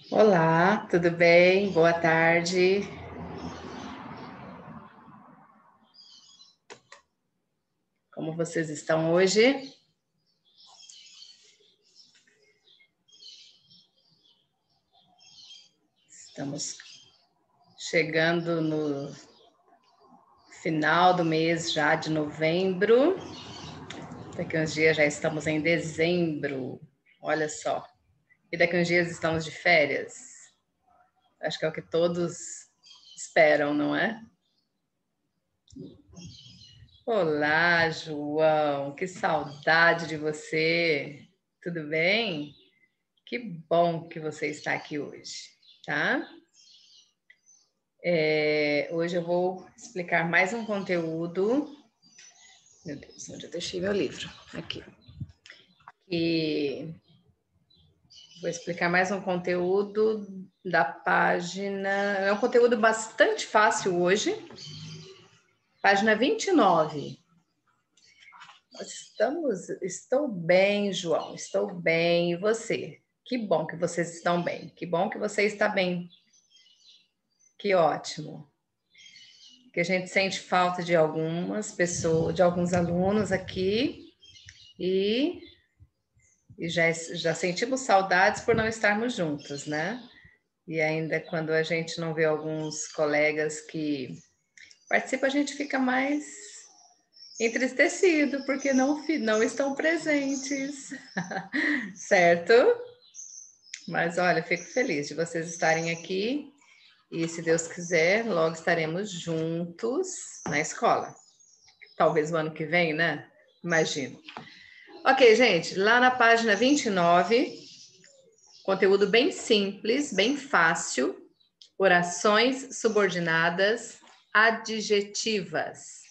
Olá, tudo bem? Boa tarde. Como vocês estão hoje? Estamos chegando no final do mês já de novembro. Daqui uns dias já estamos em dezembro. Olha só. E daqui uns dias estamos de férias. Acho que é o que todos esperam, não é? Olá, João. Que saudade de você. Tudo bem? Que bom que você está aqui hoje, tá? Hoje eu vou explicar mais um conteúdo. Meu Deus, onde eu deixei meu livro? Aqui. E vou explicar mais um conteúdo da página. É um conteúdo bastante fácil hoje. Página 29. Estou bem, João. Estou bem. E você? Que bom que vocês estão bem. Que bom que você está bem. Que ótimo. Que a gente sente falta de algumas pessoas, de alguns alunos aqui e já sentimos saudades por não estarmos juntos, né? E ainda quando a gente não vê alguns colegas que participam, a gente fica mais entristecido porque não estão presentes, certo? Mas olha, fico feliz de vocês estarem aqui e se Deus quiser, logo estaremos juntos na escola. Talvez o ano que vem, né? Imagino. Ok, gente, lá na página 29, conteúdo bem simples, bem fácil, orações subordinadas adjetivas.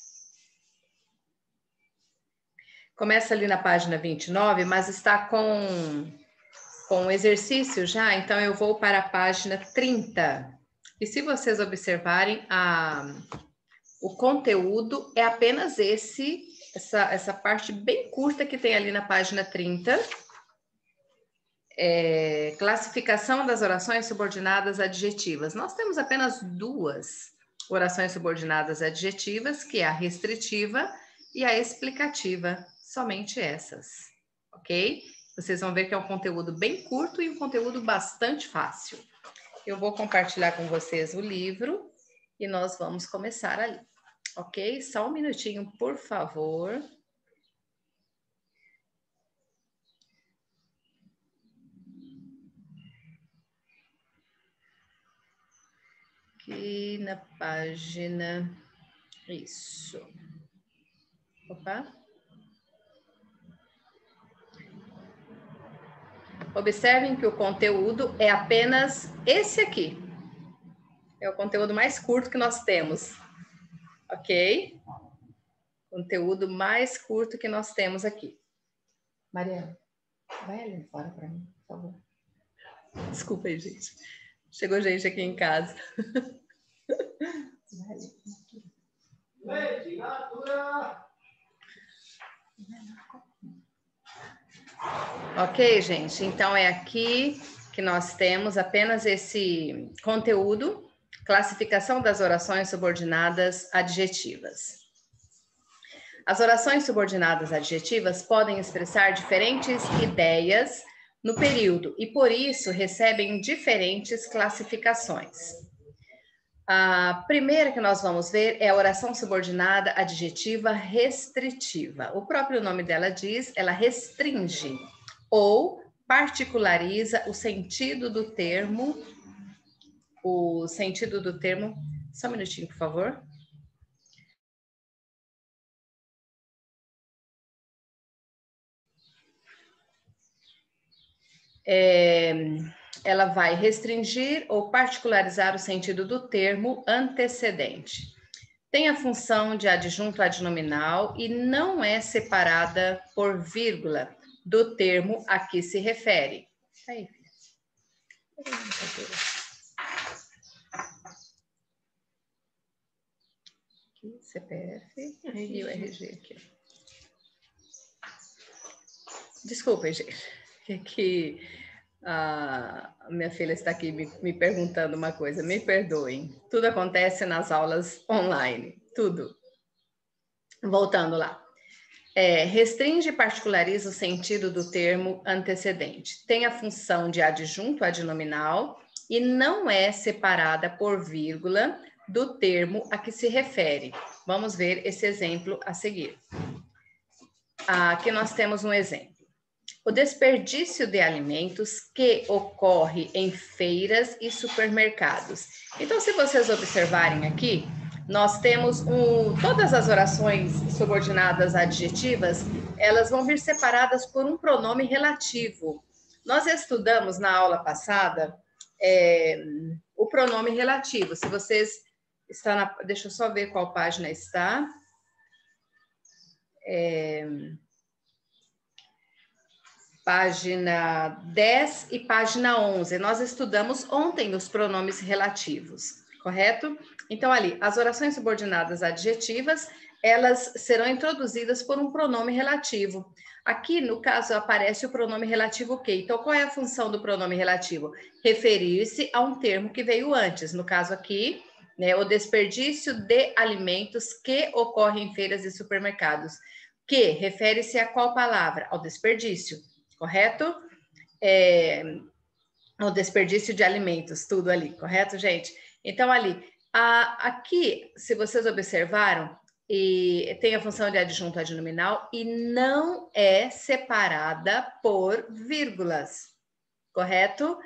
Começa ali na página 29, mas está com exercício já, então eu vou para a página 30. E se vocês observarem, o conteúdo é apenas essa parte bem curta que tem ali na página 30. Classificação das orações subordinadas adjetivas. Nós temos apenas duas orações subordinadas adjetivas, que é a restritiva e a explicativa. Somente essas, ok? Vocês vão ver que é um conteúdo bem curto e um conteúdo bastante fácil. Eu vou compartilhar com vocês o livro e nós vamos começar ali, ok? Só um minutinho, por favor. Aqui na página... Isso. Opa. Observem que o conteúdo é apenas esse aqui. É o conteúdo mais curto que nós temos. Ok? Conteúdo mais curto que nós temos aqui. Mariana, vai ali fora para mim, por favor. Desculpa aí, gente. Chegou gente aqui em casa. Ok, gente? Então é aqui que nós temos apenas esse conteúdo, classificação das orações subordinadas adjetivas. As orações subordinadas adjetivas podem expressar diferentes ideias no período e, por isso, recebem diferentes classificações. A primeira que nós vamos ver é a oração subordinada adjetiva restritiva. O próprio nome dela diz, ela restringe ou particulariza o sentido do termo. Só um minutinho, por favor. Ela vai restringir ou particularizar o sentido do termo antecedente. Tem a função de adjunto adnominal e não é separada por vírgula do termo a que se refere. Aí, aqui, CPF e o RG aqui. Desculpem, gente. Aqui Minha filha está aqui me perguntando uma coisa, me perdoem. Tudo acontece nas aulas online, tudo. Voltando lá. Restringe e particulariza o sentido do termo antecedente. Tem a função de adjunto adnominal e não é separada por vírgula do termo a que se refere. Vamos ver esse exemplo a seguir. Aqui nós temos um exemplo. O desperdício de alimentos que ocorre em feiras e supermercados. Então, se vocês observarem aqui, nós temos todas as orações subordinadas adjetivas, elas vão vir separadas por um pronome relativo. Nós estudamos na aula passada o pronome relativo. Se vocês estão deixa eu só ver qual página está. Página 10 e página 11. Nós estudamos ontem os pronomes relativos, correto? Então, ali, as orações subordinadas adjetivas, elas serão introduzidas por um pronome relativo. Aqui, no caso, aparece o pronome relativo o quê? Então, qual é a função do pronome relativo? Referir-se a um termo que veio antes. No caso aqui, né, o desperdício de alimentos que ocorre em feiras e supermercados. Que refere-se a qual palavra? Ao desperdício. Correto? O desperdício de alimentos, tudo ali, correto, gente? Então, ali, aqui, se vocês observaram, tem a função de adjunto adnominal e não é separada por vírgulas, correto?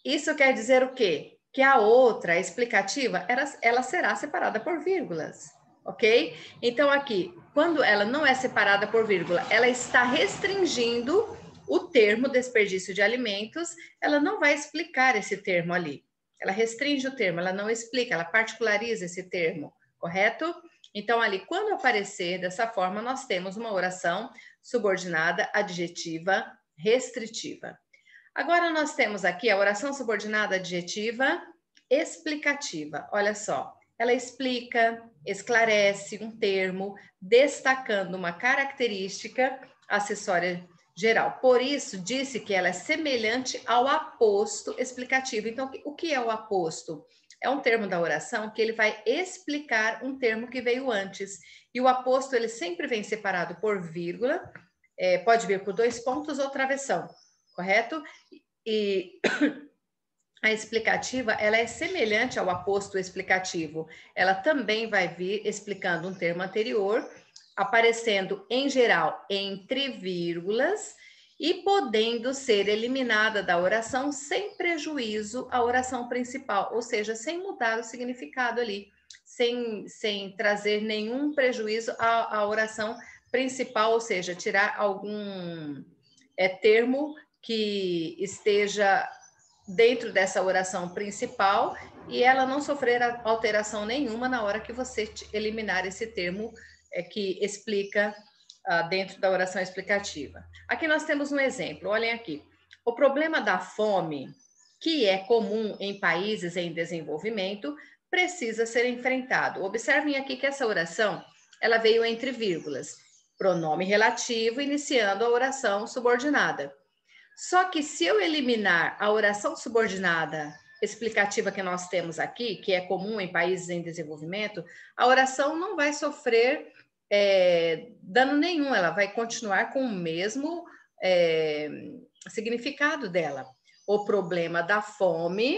Isso quer dizer o quê? Que a outra, a explicativa, ela será separada por vírgulas, ok? Então, aqui, quando ela não é separada por vírgula, ela está restringindo o termo desperdício de alimentos, ela não vai explicar esse termo ali. Ela restringe o termo, ela não explica, ela particulariza esse termo, correto? Então, ali, quando aparecer dessa forma, nós temos uma oração subordinada adjetiva restritiva. Agora, nós temos aqui a oração subordinada adjetiva explicativa. Olha só, ela explica, esclarece um termo, destacando uma característica acessória geral. Por isso, disse que ela é semelhante ao aposto explicativo. Então, o que é o aposto? É um termo da oração que ele vai explicar um termo que veio antes. E o aposto, ele sempre vem separado por vírgula, pode vir por 2 pontos ou travessão, correto? E a explicativa, ela é semelhante ao aposto explicativo. Ela também vai vir explicando um termo anterior, aparecendo, em geral, entre vírgulas e podendo ser eliminada da oração sem prejuízo à oração principal, ou seja, sem mudar o significado ali, sem trazer nenhum prejuízo à oração principal, ou seja, tirar algum termo que esteja dentro dessa oração principal e ela não sofrer alteração nenhuma na hora que você eliminar esse termo que explica dentro da oração explicativa. Aqui nós temos um exemplo, olhem aqui. O problema da fome, que é comum em países em desenvolvimento, precisa ser enfrentado. Observem aqui que essa oração, ela veio entre vírgulas, pronome relativo iniciando a oração subordinada. Só que se eu eliminar a oração subordinada explicativa que nós temos aqui, que é comum em países em desenvolvimento, a oração não vai sofrer dano nenhum, ela vai continuar com o mesmo significado dela. O problema da fome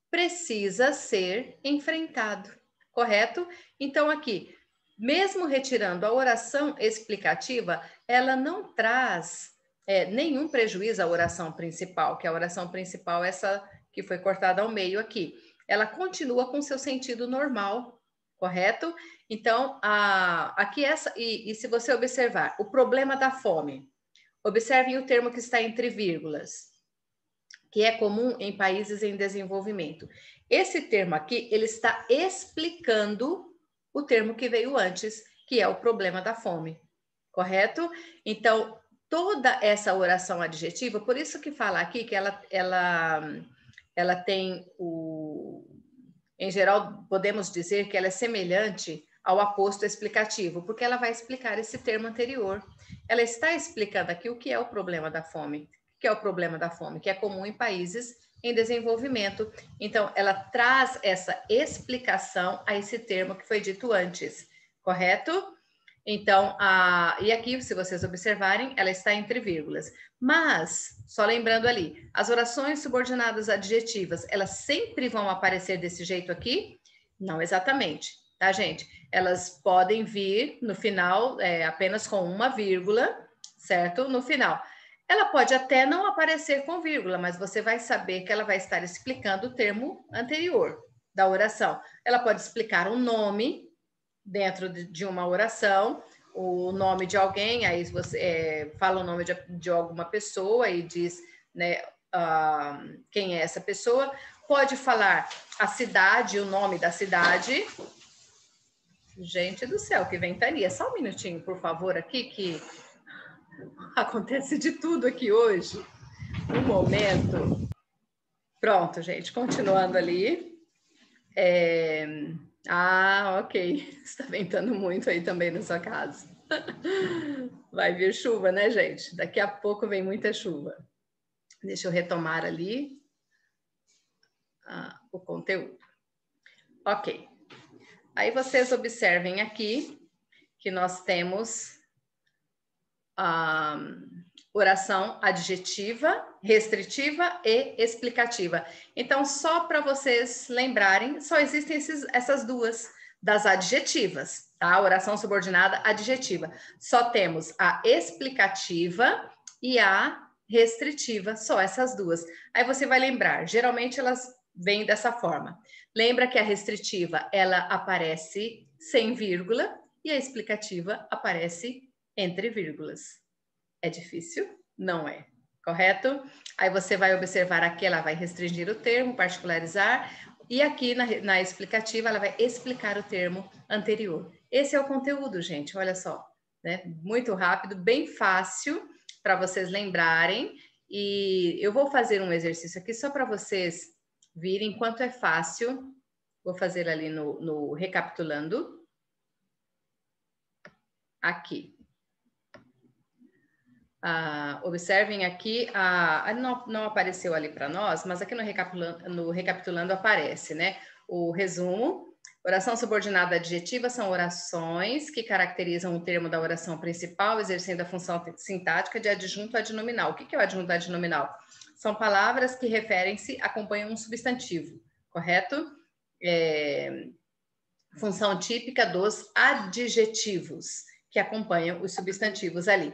precisa ser enfrentado, correto? Então, aqui, mesmo retirando a oração explicativa, ela não traz nenhum prejuízo à oração principal, que a oração principal, essa que foi cortada ao meio aqui, ela continua com seu sentido normal, correto? Então, aqui e se você observar, o problema da fome, observem o termo que está entre vírgulas, que é comum em países em desenvolvimento. Esse termo aqui, ele está explicando o termo que veio antes, que é o problema da fome, correto? Então, toda essa oração adjetiva, por isso que fala aqui que ela tem em geral, podemos dizer que ela é semelhante ao aposto explicativo, porque ela vai explicar esse termo anterior. Ela está explicando aqui o que é o problema da fome, que é o problema da fome, que é comum em países em desenvolvimento. Então, ela traz essa explicação a esse termo que foi dito antes, correto? Então, e aqui, se vocês observarem, ela está entre vírgulas. Mas, só lembrando ali, as orações subordinadas adjetivas, elas sempre vão aparecer desse jeito aqui? Não exatamente, tá, gente? Elas podem vir no final, apenas com uma vírgula, certo? No final. Ela pode até não aparecer com vírgula, mas você vai saber que ela vai estar explicando o termo anterior da oração. Ela pode explicar um nome dentro de uma oração, o nome de alguém, aí você fala o nome de alguma pessoa e diz, né, quem é essa pessoa. Pode falar a cidade, o nome da cidade. Gente do céu, que ventania. Só um minutinho, por favor, aqui, que acontece de tudo aqui hoje. Um momento. Pronto, gente, continuando ali. Ok. Está ventando muito aí também na sua casa. Vai vir chuva, né, gente? Daqui a pouco vem muita chuva. Deixa eu retomar ali o conteúdo. Ok. Aí vocês observem aqui que nós temos oração adjetiva, restritiva e explicativa. Então, só para vocês lembrarem, só existem essas duas das adjetivas, tá? Oração subordinada adjetiva. Só temos a explicativa e a restritiva, só essas duas. Aí você vai lembrar, geralmente elas vêm dessa forma. Lembra que a restritiva, ela aparece sem vírgula e a explicativa aparece entre vírgulas. É difícil? Não é. Correto? Aí você vai observar aqui, ela vai restringir o termo, particularizar, e aqui na explicativa, ela vai explicar o termo anterior. Esse é o conteúdo, gente, olha só, né? Muito rápido, bem fácil para vocês lembrarem, e eu vou fazer um exercício aqui só para vocês virem quanto é fácil. Vou fazer ali no recapitulando. Aqui. Observem aqui, não apareceu ali para nós, mas aqui no recapitulando aparece, né? O resumo. Oração subordinada adjetiva são orações que caracterizam o termo da oração principal, exercendo a função sintática de adjunto adnominal. O que é o adjunto adnominal? São palavras que referem-se, acompanham um substantivo, correto? Função típica dos adjetivos, que acompanham os substantivos ali.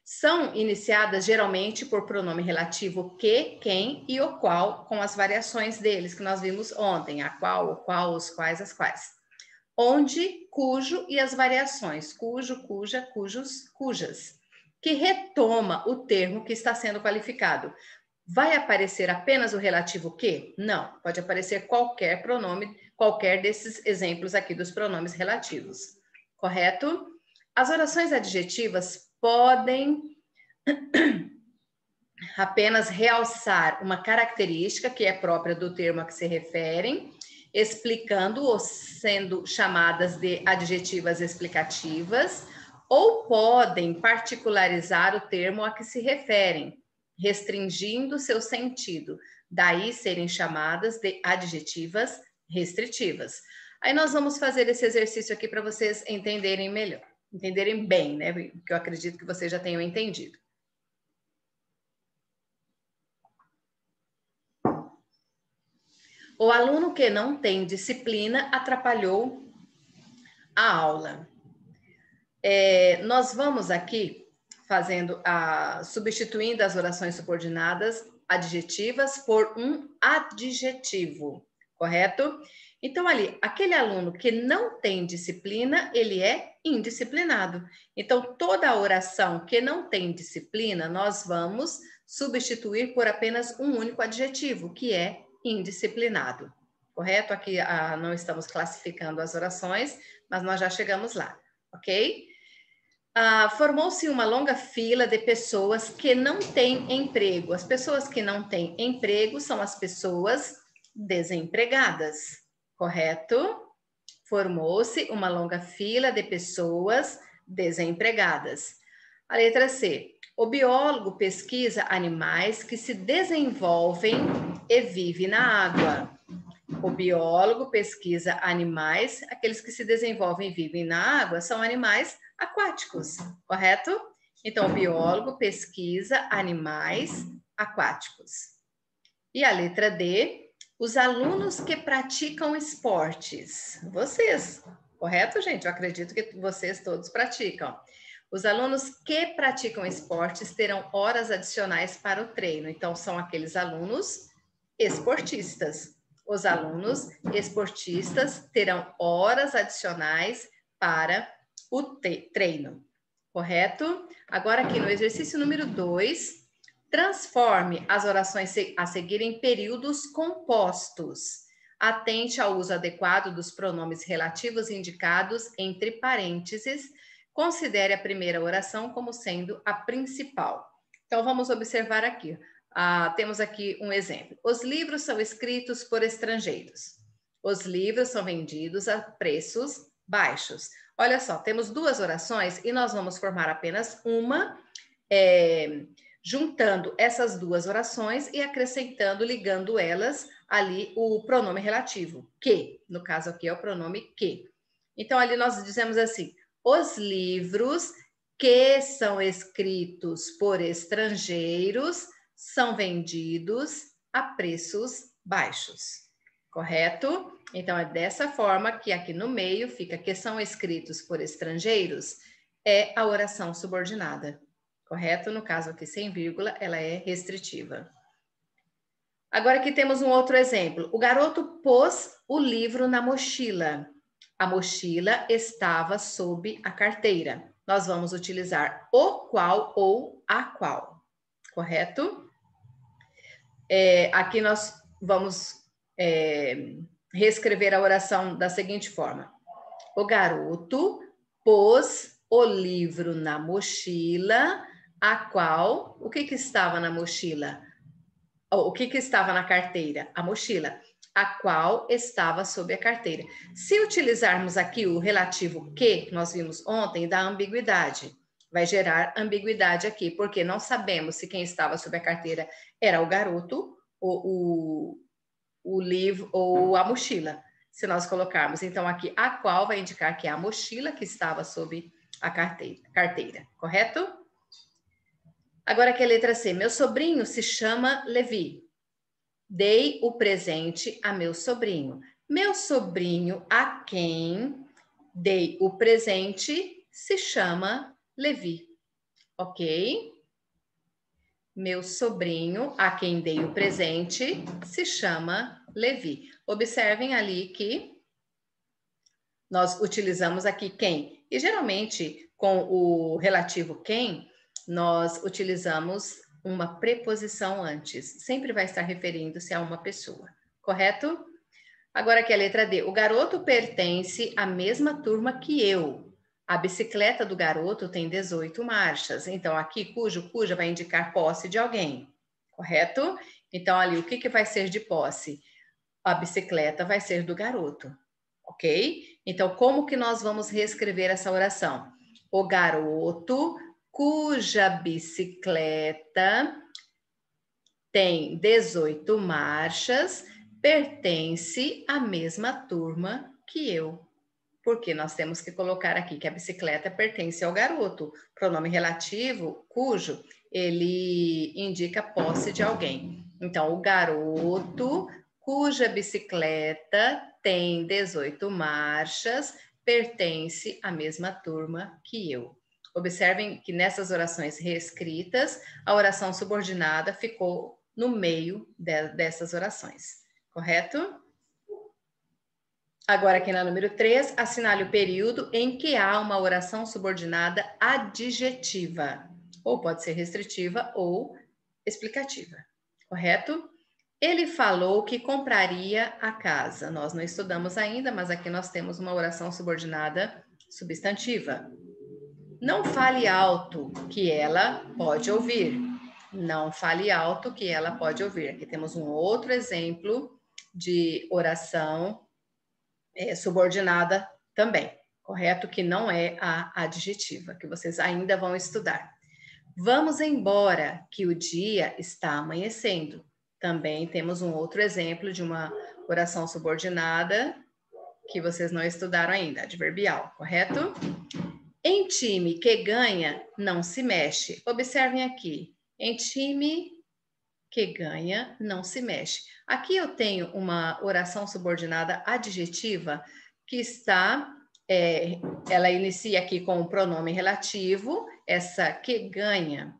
São iniciadas geralmente por pronome relativo que, quem e o qual, com as variações deles que nós vimos ontem, a qual, o qual, os quais, as quais. Onde, cujo e as variações, cujo, cuja, cujos, cujas, que retoma o termo que está sendo qualificado. Vai aparecer apenas o relativo que? Não, pode aparecer qualquer pronome, qualquer desses exemplos aqui dos pronomes relativos, correto? As orações adjetivas podem apenas realçar uma característica que é própria do termo a que se referem, explicando ou sendo chamadas de adjetivas explicativas, ou podem particularizar o termo a que se referem, restringindo seu sentido, daí serem chamadas de adjetivas restritivas. Aí nós vamos fazer esse exercício aqui para vocês entenderem melhor. Entenderem bem, né? Porque eu acredito que vocês já tenham entendido. O aluno que não tem disciplina atrapalhou a aula. Nós vamos aqui substituindo as orações subordinadas adjetivas por um adjetivo, correto? Então, ali, aquele aluno que não tem disciplina, ele é indisciplinado. Então, toda oração que não tem disciplina, nós vamos substituir por apenas um único adjetivo, que é indisciplinado. Correto? Aqui não estamos classificando as orações, mas nós já chegamos lá, ok? Formou-se uma longa fila de pessoas que não têm emprego. As pessoas que não têm emprego são as pessoas desempregadas. Correto? Formou-se uma longa fila de pessoas desempregadas. A letra C. O biólogo pesquisa animais que se desenvolvem e vivem na água. O biólogo pesquisa animais, aqueles que se desenvolvem e vivem na água são animais aquáticos, correto? Então, o biólogo pesquisa animais aquáticos. E a letra D, os alunos que praticam esportes. Vocês, correto, gente? Eu acredito que vocês todos praticam. Os alunos que praticam esportes terão horas adicionais para o treino. Então, são aqueles alunos esportistas. Os alunos esportistas terão horas adicionais para o treino. Correto? Agora, aqui no exercício número 2, transforme as orações a seguir em períodos compostos. Atente ao uso adequado dos pronomes relativos indicados entre parênteses. Considere a primeira oração como sendo a principal. Então, vamos observar aqui. Temos aqui um exemplo. Os livros são escritos por estrangeiros. Os livros são vendidos a preços baixos. Olha só, temos duas orações e nós vamos formar apenas uma, juntando essas duas orações e acrescentando, ligando elas ali o pronome relativo, que. No caso aqui é o pronome que. Então, ali nós dizemos assim, os livros que são escritos por estrangeiros são vendidos a preços baixos, correto? Então, é dessa forma que aqui no meio fica que são escritos por estrangeiros, é a oração subordinada, correto? No caso aqui sem vírgula, ela é restritiva. Agora aqui temos um outro exemplo. O garoto pôs o livro na mochila. A mochila estava sob a carteira. Nós vamos utilizar o qual ou a qual, correto? Aqui nós vamos reescrever a oração da seguinte forma. O garoto pôs o livro na mochila, a qual... O que estava na mochila? O que estava na carteira? A mochila, a qual estava sob a carteira. Se utilizarmos aqui o relativo que nós vimos ontem, dá ambiguidade. Vai gerar ambiguidade aqui, porque não sabemos se quem estava sob a carteira era o garoto, o livro ou a mochila. Se nós colocarmos, então, aqui a qual vai indicar que é a mochila que estava sob a carteira, correto? Agora aqui a letra C. Meu sobrinho se chama Levi. Dei o presente a meu sobrinho. Meu sobrinho a quem dei o presente se chama Levi. Ok? Meu sobrinho a quem dei o presente se chama Levi. Observem ali que nós utilizamos aqui quem. E geralmente, com o relativo quem, nós utilizamos uma preposição antes. Sempre vai estar referindo-se a uma pessoa, correto? Agora aqui a letra D. O garoto pertence à mesma turma que eu. A bicicleta do garoto tem 18 marchas. Então, aqui, cuja vai indicar posse de alguém, correto? Então, ali, o que vai ser de posse? A bicicleta vai ser do garoto, ok? Então, como que nós vamos reescrever essa oração? O garoto cuja bicicleta tem 18 marchas pertence à mesma turma que eu. Porque nós temos que colocar aqui que a bicicleta pertence ao garoto. Pronome relativo, cujo, ele indica posse de alguém. Então, o garoto cuja bicicleta tem 18 marchas pertence à mesma turma que eu. Observem que nessas orações reescritas, a oração subordinada ficou no meio dessas orações, correto? Agora, aqui na número 3, assinale o período em que há uma oração subordinada adjetiva, ou pode ser restritiva ou explicativa, correto? Ele falou que compraria a casa. Nós não estudamos ainda, mas aqui nós temos uma oração subordinada substantiva. Não fale alto, que ela pode ouvir. Não fale alto, que ela pode ouvir. Aqui temos um outro exemplo de oração subordinada também, correto? Que não é a adjetiva, que vocês ainda vão estudar. Vamos embora, que o dia está amanhecendo. Também temos um outro exemplo de uma oração subordinada que vocês não estudaram ainda, adverbial, correto? Em time que ganha, não se mexe. Observem aqui. Em time que ganha, não se mexe. Aqui eu tenho uma oração subordinada adjetiva que está, ela inicia aqui com o pronome relativo, essa que ganha,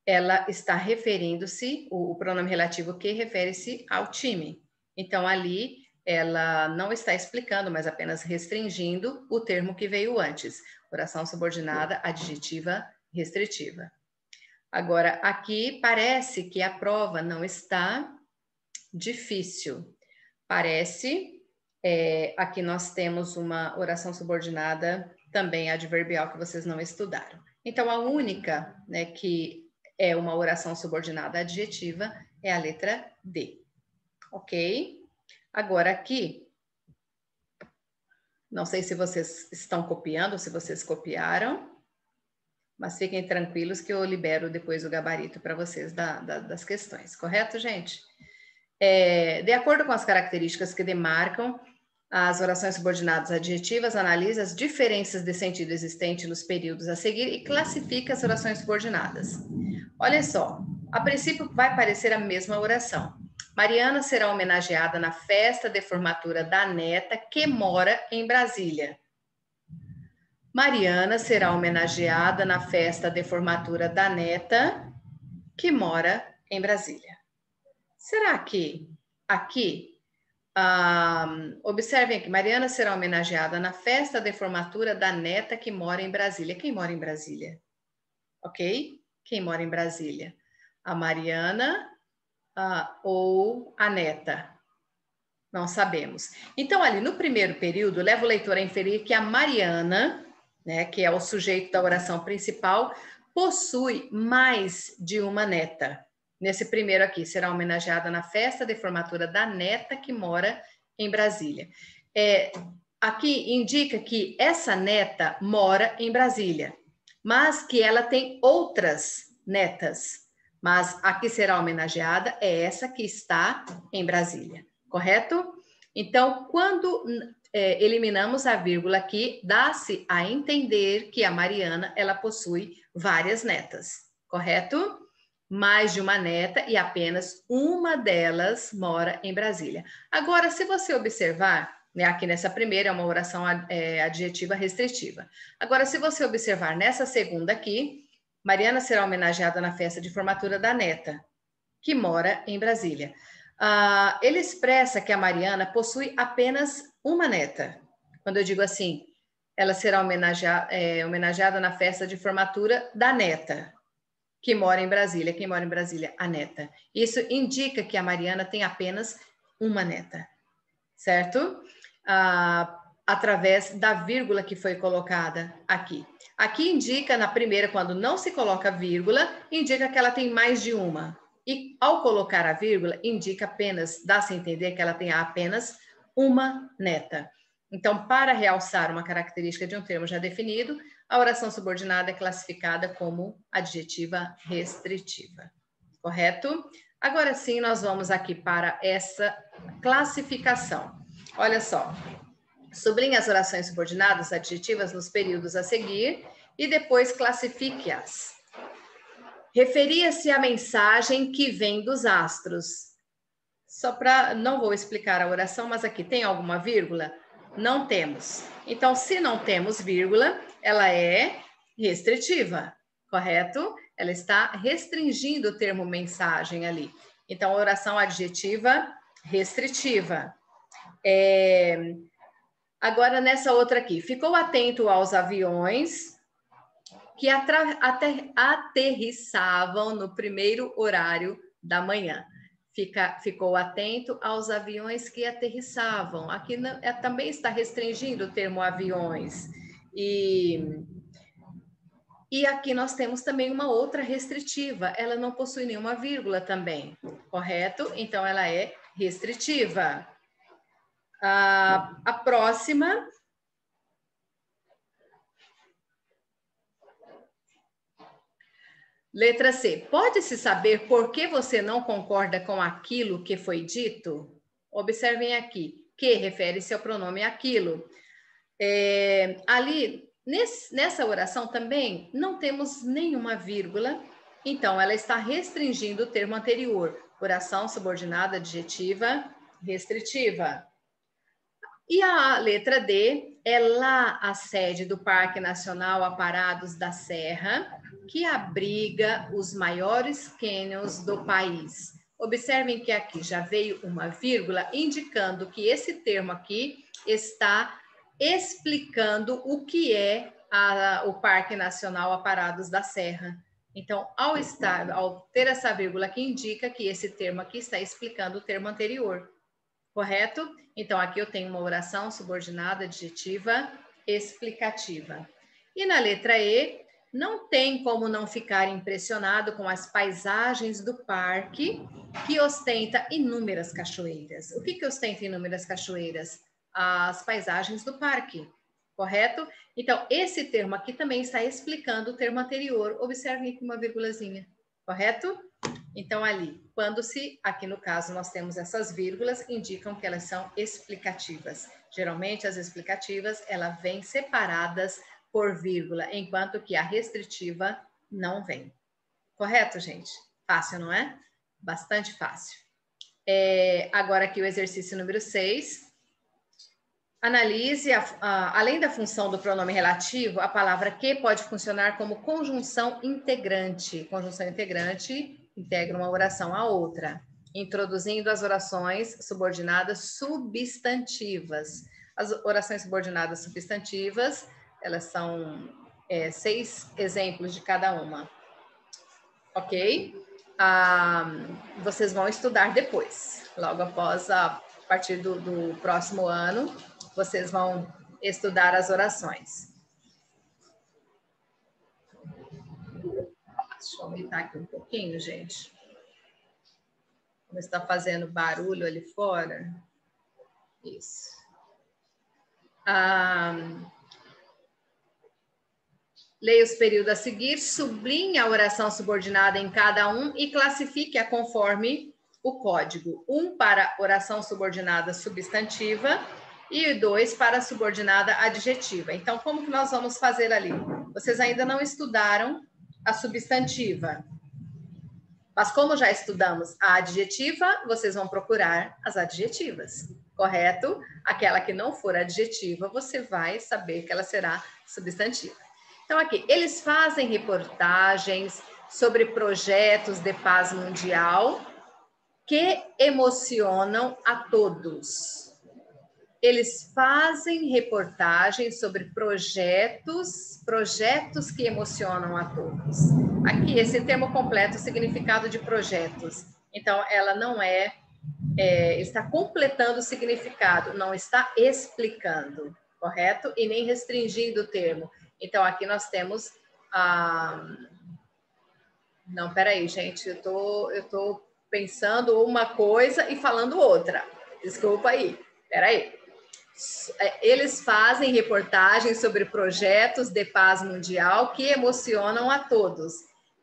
ela está referindo-se, o pronome relativo que refere-se ao time. Então, ali, ela não está explicando, mas apenas restringindo o termo que veio antes. Oração subordinada adjetiva restritiva. Agora, aqui parece que a prova não está difícil. Parece, aqui nós temos uma oração subordinada também adverbial que vocês não estudaram. Então, a única, né, que é uma oração subordinada adjetiva é a letra D, ok? Agora aqui, não sei se vocês estão copiando, se vocês copiaram, mas fiquem tranquilos que eu libero depois o gabarito para vocês das questões, correto, gente? De acordo com as características que demarcam as orações subordinadas adjetivas, analisa as diferenças de sentido existente nos períodos a seguir e classifica as orações subordinadas. Olha só, a princípio vai parecer a mesma oração. Mariana será homenageada na festa de formatura da neta que mora em Brasília. Mariana será homenageada na festa de formatura da neta que mora em Brasília. Será que aqui, observem aqui, Mariana será homenageada na festa de formatura da neta que mora em Brasília. Quem mora em Brasília? Ok? Quem mora em Brasília? A Mariana ou a neta? Não sabemos. Então, ali no primeiro período, leva o leitor a inferir que a Mariana, né, que é o sujeito da oração principal, possui mais de uma neta. Nesse primeiro aqui, será homenageada na festa de formatura da neta que mora em Brasília. Aqui indica que essa neta mora em Brasília, mas que ela tem outras netas. Mas a que será homenageada é essa que está em Brasília, correto? Então, quando eliminamos a vírgula aqui, dá-se a entender que a Mariana, ela possui várias netas, correto? Mais de uma neta e apenas uma delas mora em Brasília. Agora, se você observar, né, aqui nessa primeira é uma oração adjetiva restritiva. Agora, se você observar nessa segunda aqui, Mariana será homenageada na festa de formatura da neta, que mora em Brasília. Ele expressa que a Mariana possui apenas uma neta. Quando eu digo assim, ela será homenageada na festa de formatura da neta, que mora em Brasília. Quem mora em Brasília? A neta. Isso indica que a Mariana tem apenas uma neta, certo? Através da vírgula que foi colocada aqui. Aqui indica, na primeira, quando não se coloca vírgula, indica que ela tem mais de uma. E ao colocar a vírgula, indica apenas, dá-se a entender que ela tem apenas uma neta. Então, para realçar uma característica de um termo já definido, a oração subordinada é classificada como adjetiva restritiva. Correto? Agora sim, nós vamos aqui para essa classificação. Olha só. Sublinhe as orações subordinadas adjetivas nos períodos a seguir e depois classifique-as. Referia-se à mensagem que vem dos astros. Só para, não vou explicar a oração, mas aqui tem alguma vírgula? Não temos. Então, se não temos vírgula, ela é restritiva, correto? Ela está restringindo o termo mensagem ali. Então, oração adjetiva restritiva. Agora, nessa outra aqui, ficou atento aos aviões que aterrissavam no primeiro horário da manhã. Ficou atento aos aviões que aterrissavam. Aqui também está restringindo o termo aviões. E aqui nós temos também uma outra restritiva. Ela não possui nenhuma vírgula também, correto? Então, ela é restritiva. A próxima... Letra C. Pode-se saber por que você não concorda com aquilo que foi dito? Observem aqui. Que refere-se ao pronome aquilo. Ali, nessa oração também, não temos nenhuma vírgula. Então, ela está restringindo o termo anterior. Oração subordinada adjetiva restritiva. E a letra D é lá a sede do Parque Nacional Aparados da Serra, que abriga os maiores cânions do país. Observem que aqui já veio uma vírgula indicando que esse termo aqui está explicando o que é o Parque Nacional Aparados da Serra. Então, ao ter essa vírgula que indica que esse termo aqui está explicando o termo anterior, correto? Então, aqui eu tenho uma oração subordinada adjetiva explicativa. E na letra E, não tem como não ficar impressionado com as paisagens do parque, que ostenta inúmeras cachoeiras. O que ostenta inúmeras cachoeiras? As paisagens do parque, correto? Então, esse termo aqui também está explicando o termo anterior. Observem aqui uma vírgulazinha, correto? Então, ali, aqui no caso nós temos essas vírgulas, indicam que elas são explicativas. Geralmente, as explicativas, elas vêm separadas por vírgula, enquanto que a restritiva não vem. Correto, gente? Fácil, não é? Bastante fácil. Agora aqui o exercício número 6. Analise, além da função do pronome relativo, a palavra que pode funcionar como conjunção integrante. Conjunção integrante integra uma oração à outra, introduzindo as orações subordinadas substantivas. As orações subordinadas substantivas, elas são 6 exemplos de cada uma. Ok? Vocês vão estudar depois, logo após, a partir do próximo ano, vocês vão estudar as orações. Deixa eu aumentar aqui um pouquinho, gente. Como está fazendo barulho ali fora. Isso. Leia os períodos a seguir, sublinhe a oração subordinada em cada um e classifique-a conforme o código. 1 para oração subordinada substantiva e 2 para subordinada adjetiva. Então, como que nós vamos fazer ali? Vocês ainda não estudaram a substantiva. Mas como já estudamos a adjetiva, vocês vão procurar as adjetivas, correto? Aquela que não for adjetiva, você vai saber que ela será substantiva. Então, aqui, eles fazem reportagens sobre projetos de paz mundial que emocionam a todos. Eles fazem reportagens sobre projetos que emocionam a todos. Aqui, esse termo completa o significado de projetos. Então, ela não está completando o significado, não está explicando, correto? E nem restringindo o termo. Então, aqui nós temos Não, peraí, gente, eu tô pensando uma coisa e falando outra. Desculpa aí, peraí. Eles fazem reportagens sobre projetos de paz mundial que emocionam a todos.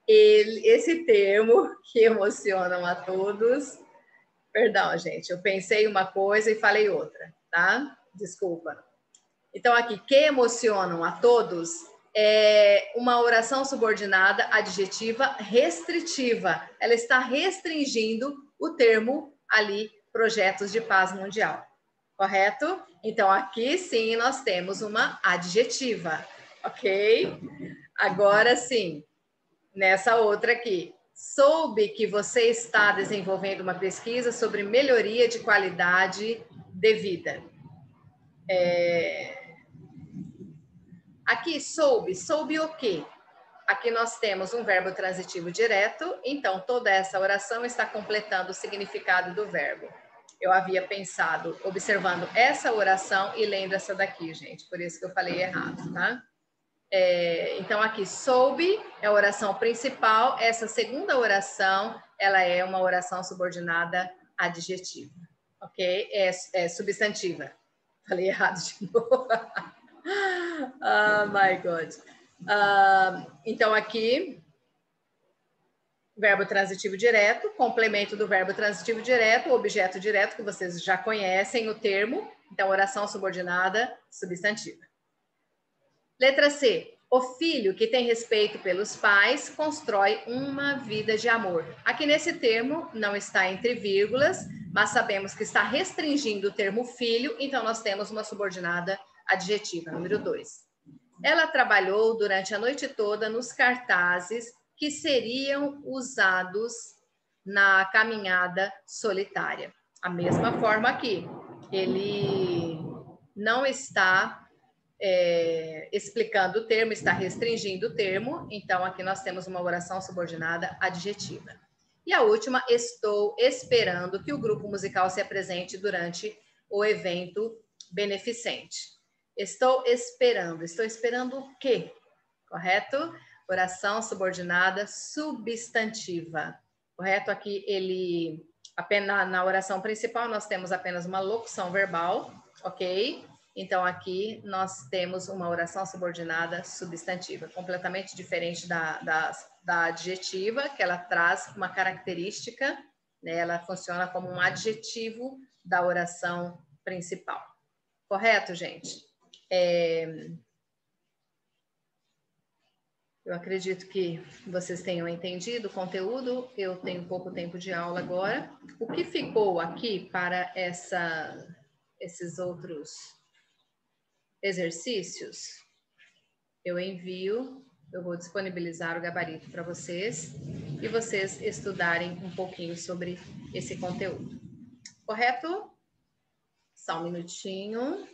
Esse termo, que emocionam a todos... Perdão, gente, eu pensei uma coisa e falei outra, tá? Desculpa. Então, aqui, que emocionam a todos é uma oração subordinada adjetiva restritiva. Ela está restringindo o termo ali, projetos de paz mundial. Correto? Então, aqui sim nós temos uma adjetiva, ok? Agora sim, nessa outra aqui. Soube que você está desenvolvendo uma pesquisa sobre melhoria de qualidade de vida. Aqui, soube o quê? Aqui nós temos um verbo transitivo direto, então toda essa oração está completando o significado do verbo. Eu havia pensado, observando essa oração e lendo essa daqui, gente, por isso que eu falei errado, tá? Então, aqui, soube é a oração principal, essa segunda oração, ela é uma oração subordinada adjetiva, ok? É substantiva. Falei errado de novo. Oh, my God. Então, aqui, verbo transitivo direto, complemento do verbo transitivo direto, objeto direto, que vocês já conhecem o termo. Então, oração subordinada substantiva. Letra C. O filho que tem respeito pelos pais constrói uma vida de amor. Aqui nesse termo não está entre vírgulas, mas sabemos que está restringindo o termo filho, então nós temos uma subordinada adjetiva, número 2. Ela trabalhou durante a noite toda nos cartazes que seriam usados na caminhada solitária. A mesma forma aqui, ele não está explicando o termo, está restringindo o termo, então aqui nós temos uma oração subordinada adjetiva. E a última, estou esperando que o grupo musical se apresente durante o evento beneficente. Estou esperando o quê? Correto? Oração subordinada substantiva. Correto? Aqui ele, apenas na oração principal, nós temos apenas uma locução verbal, ok? Então, aqui nós temos uma oração subordinada substantiva, completamente diferente da adjetiva, que ela traz uma característica, né? Ela funciona como um adjetivo da oração principal. Correto, gente? Eu acredito que vocês tenham entendido o conteúdo. Eu tenho pouco tempo de aula agora. O que ficou aqui para esses outros exercícios, eu envio, eu vou disponibilizar o gabarito para vocês e vocês estudarem um pouquinho sobre esse conteúdo. Correto? Só um minutinho.